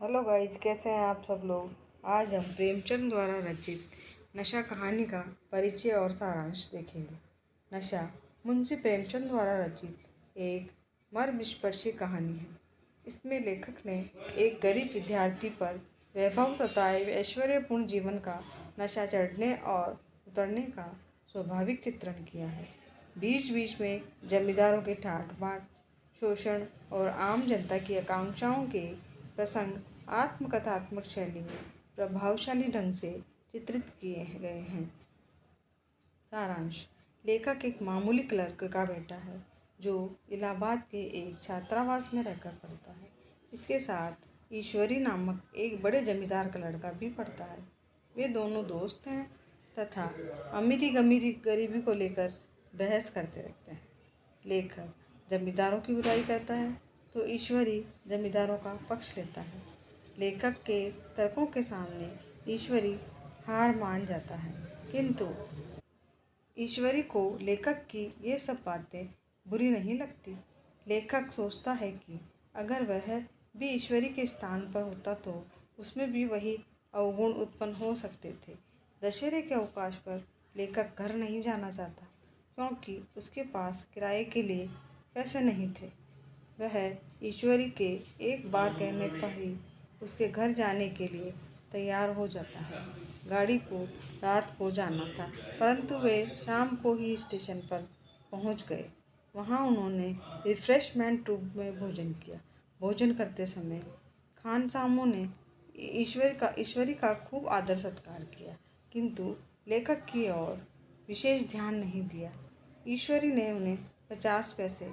Hello guys, कैसे हैं आप सब लोग। आज हम प्रेमचंद द्वारा रचित नशा कहानी का परिचय और सारांश देखेंगे। नशा मुंशी प्रेमचंद द्वारा रचित एक मर्मस्पर्शी कहानी है। इसमें लेखक ने एक गरीब विद्यार्थी पर वैभव तथा ऐश्वर्यपूर्ण जीवन का नशा चढ़ने और उतरने का स्वाभाविक चित्रण किया है। बीच बीच में जमींदारों के ठाट बाट, शोषण और आम जनता की आकांक्षाओं के प्रसंग आत्मकथात्मक शैली में प्रभावशाली ढंग से चित्रित किए गए हैं। सारांश: लेखक एक मामूली क्लर्क का बेटा है जो इलाहाबाद के एक छात्रावास में रहकर पढ़ता है। इसके साथ ईश्वरी नामक एक बड़े जमींदार का लड़का भी पढ़ता है। वे दोनों दोस्त हैं तथा अमीरी गमीरी गरीबी को लेकर बहस करते रहते हैं। लेखक जमींदारों की बुराई करता है तो ईश्वरी जमींदारों का पक्ष लेता है। लेखक के तर्कों के सामने ईश्वरी हार मान जाता है, किंतु ईश्वरी को लेखक की ये सब बातें बुरी नहीं लगती। लेखक सोचता है कि अगर वह भी ईश्वरी के स्थान पर होता तो उसमें भी वही अवगुण उत्पन्न हो सकते थे। दशहरे के अवकाश पर लेखक घर नहीं जाना चाहता क्योंकि उसके पास किराए के लिए पैसे नहीं थे। वह ईश्वरी के एक बार कहने पर ही उसके घर जाने के लिए तैयार हो जाता है। गाड़ी को रात को जाना था, परंतु वे शाम को ही स्टेशन पर पहुंच गए। वहां उन्होंने रिफ्रेशमेंट रूम में भोजन किया। भोजन करते समय खानसामों ने ईश्वरी का खूब आदर सत्कार किया, किंतु लेखक की ओर विशेष ध्यान नहीं दिया। ईश्वरी ने उन्हें 50 पैसे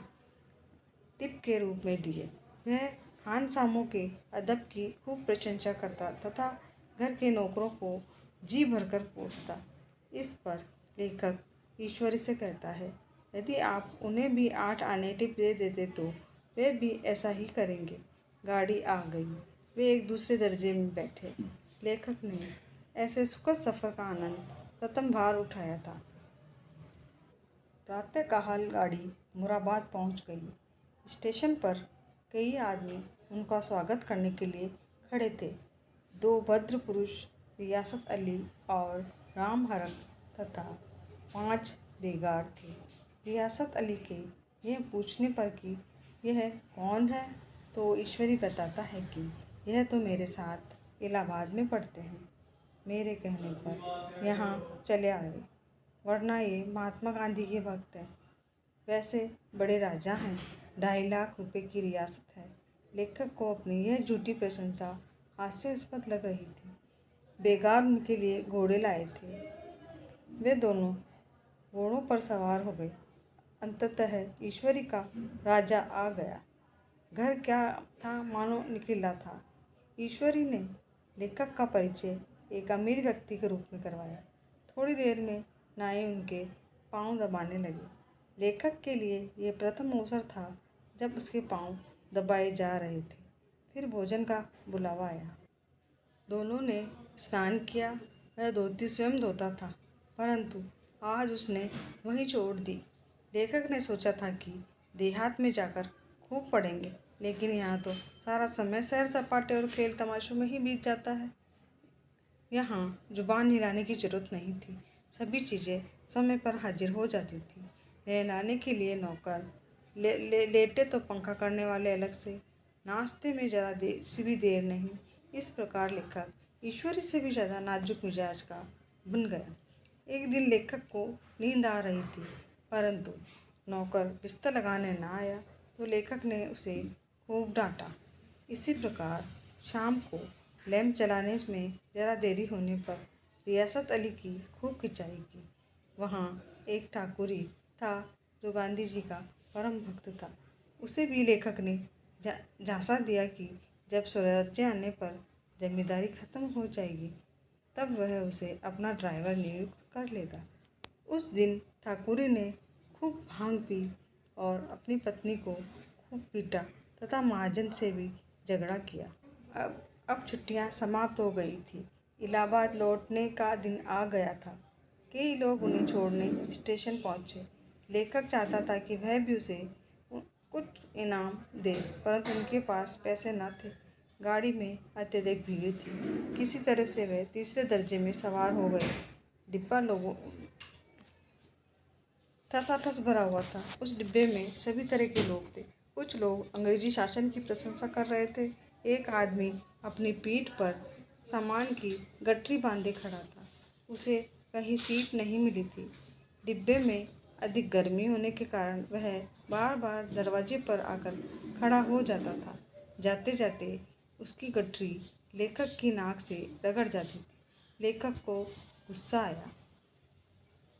टिप के रूप में दिए। वह खानसामों के अदब की खूब प्रशंसा करता तथा घर के नौकरों को जी भरकर पोसता। इस पर लेखक ईश्वरी से कहता है, यदि आप उन्हें भी 8 आने टिप दे देते तो वे भी ऐसा ही करेंगे। गाड़ी आ गई। वे एक दूसरे दर्जे में बैठे। लेखक ने ऐसे सुखद सफ़र का आनंद प्रथम बार उठाया था। प्रातःकाल गाड़ी मुरादाबाद पहुंच गई। स्टेशन पर कई आदमी उनका स्वागत करने के लिए खड़े थे। 2 भद्र पुरुष, रियासत अली और राम हरन तथा 5 बेगार थे। रियासत अली के यह पूछने पर कि यह कौन है तो ईश्वरी बताता है कि यह तो मेरे साथ इलाहाबाद में पढ़ते हैं। मेरे कहने पर यहाँ चले आए, वरना ये महात्मा गांधी के भक्त हैं। वैसे बड़े राजा हैं। 2.5 लाख रुपए की रियासत है। लेखक को अपनी यह झूठी प्रशंसा हास्यास्पद लग रही थी। बेगार उनके लिए घोड़े लाए थे। वे दोनों घोड़ों पर सवार हो गए। अंततः ईश्वरी का राजा आ गया। घर क्या था मानो निकला था। ईश्वरी ने लेखक का परिचय एक अमीर व्यक्ति के रूप में करवाया। थोड़ी देर में नाई उनके पांव दबाने लगे। लेखक के लिए यह प्रथम अवसर था जब उसके पांव दबाए जा रहे थे। फिर भोजन का बुलावा आया। दोनों ने स्नान किया। वह धोती स्वयं धोता था, परंतु आज उसने वहीं छोड़ दी। लेखक ने सोचा था कि देहात में जाकर खूब पढ़ेंगे, लेकिन यहाँ तो सारा समय सैर सपाटे और खेल तमाशों में ही बीत जाता है। यहाँ जुबान हिलाने की जरूरत नहीं थी। सभी चीज़ें समय पर हाजिर हो जाती थी। नहलाने के लिए नौकर, लेटे तो पंखा करने वाले अलग से, नाश्ते में जरा सी भी देर नहीं। इस प्रकार लेखक ईश्वरी से भी ज़्यादा नाजुक मिजाज का बन गया। एक दिन लेखक को नींद आ रही थी, परंतु नौकर बिस्तर लगाने न आया तो लेखक ने उसे खूब डांटा। इसी प्रकार शाम को लैंप जलाने में ज़रा देरी होने पर रियासत अली की खूब खिंचाई की। वहाँ एक ठाकुरी था जो गांधी जी का परम भक्त था। उसे भी लेखक ने झांसा दिया कि जब स्वराज्य आने पर जमींदारी खत्म हो जाएगी तब वह उसे अपना ड्राइवर नियुक्त कर लेगा। उस दिन ठाकुरी ने खूब भांग पी और अपनी पत्नी को खूब पीटा तथा महाजन से भी झगड़ा किया। अब छुट्टियां समाप्त हो गई थी। इलाहाबाद लौटने का दिन आ गया था। कई लोग उन्हें छोड़ने स्टेशन पहुंचे। लेखक चाहता था कि वह भी उसे कुछ इनाम दे, परंतु उनके पास पैसे न थे। गाड़ी में अत्यधिक भीड़ थी। किसी तरह से वे तीसरे दर्जे में सवार हो गए। डिब्बा लोगों ठसाठस भरा हुआ था। उस डिब्बे में सभी तरह के लोग थे। कुछ लोग अंग्रेजी शासन की प्रशंसा कर रहे थे। एक आदमी अपनी पीठ पर सामान की गठरी बांधे खड़ा था। उसे कहीं सीट नहीं मिली थी। डिब्बे में अधिक गर्मी होने के कारण वह बार बार दरवाजे पर आकर खड़ा हो जाता था। जाते जाते उसकी गठरी लेखक की नाक से रगड़ जाती थी। लेखक को गुस्सा आया।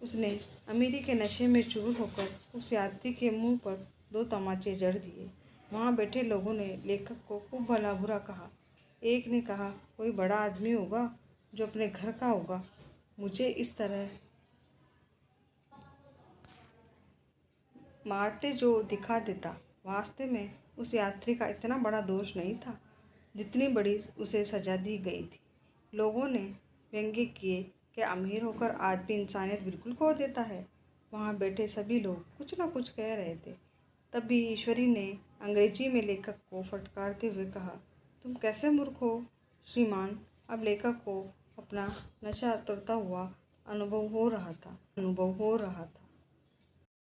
उसने अमीरी के नशे में चूर होकर उस यात्री के मुंह पर 2 तमाचे जड़ दिए। वहाँ बैठे लोगों ने लेखक को खूब भला बुरा कहा। एक ने कहा, कोई बड़ा आदमी होगा जो अपने घर का होगा, मुझे इस तरह मारते जो दिखा देता। वास्तव में उस यात्री का इतना बड़ा दोष नहीं था जितनी बड़ी उसे सजा दी गई थी। लोगों ने व्यंग्य किए कि अमीर होकर आदमी इंसानियत बिल्कुल खो देता है। वहाँ बैठे सभी लोग कुछ न कुछ कह रहे थे। तभी ईश्वरी ने अंग्रेजी में लेखक को फटकारते हुए कहा, तुम कैसे मूर्ख हो श्रीमान। अब लेखक को अपना नशा उतरता हुआ अनुभव हो रहा था।